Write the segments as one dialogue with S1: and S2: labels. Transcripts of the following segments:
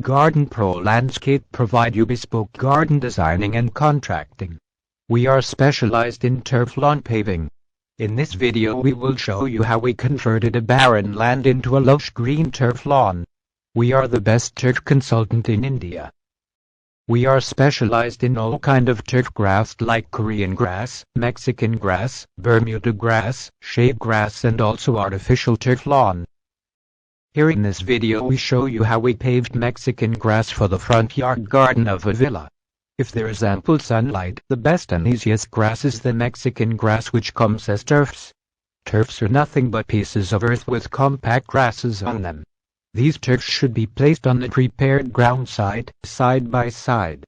S1: Garden Pro Landscape provide you bespoke garden designing and contracting. We are specialized in turf lawn paving. In this video we will show you how we converted a barren land into a lush green turf lawn. We are the best turf consultant in India. We are specialized in all kind of turf grass like Korean grass, Mexican grass, Bermuda grass, shade grass and also artificial turf lawn. Here in this video we show you how we paved Mexican grass for the front yard garden of a villa. If there is ample sunlight, the best and easiest grass is the Mexican grass, which comes as turfs. Turfs are nothing but pieces of earth with compact grasses on them. These turfs should be placed on the prepared ground side by side.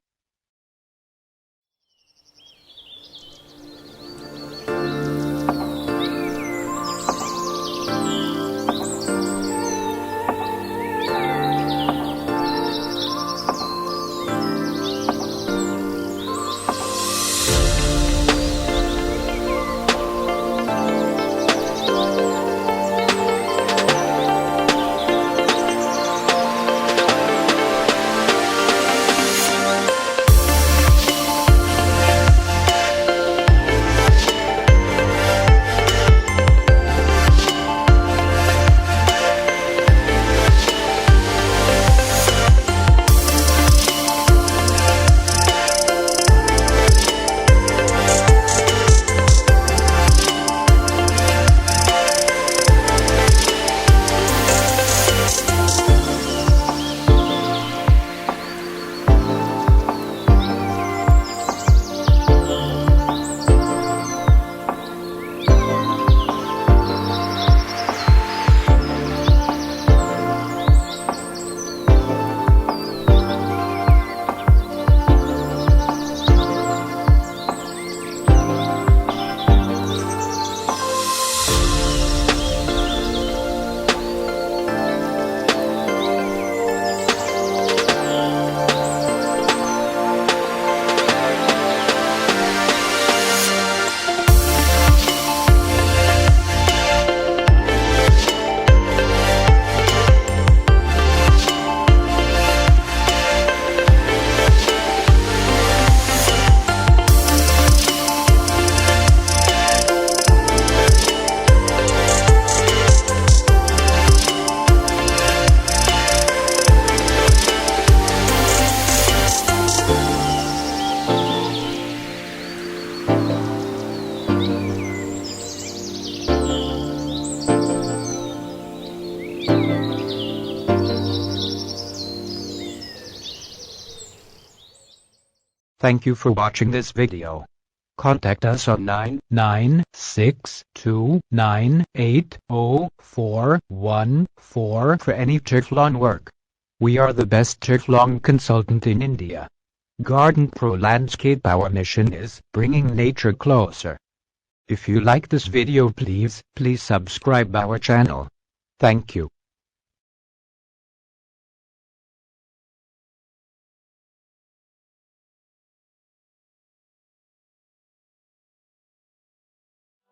S1: Thank you for watching this video. Contact us on 996298044 for any turf lawn work. We are the best turf lawn consultant in India. Garden Pro Landscape. Our mission is bringing nature closer. If you like this video, please subscribe our channel. Thank you.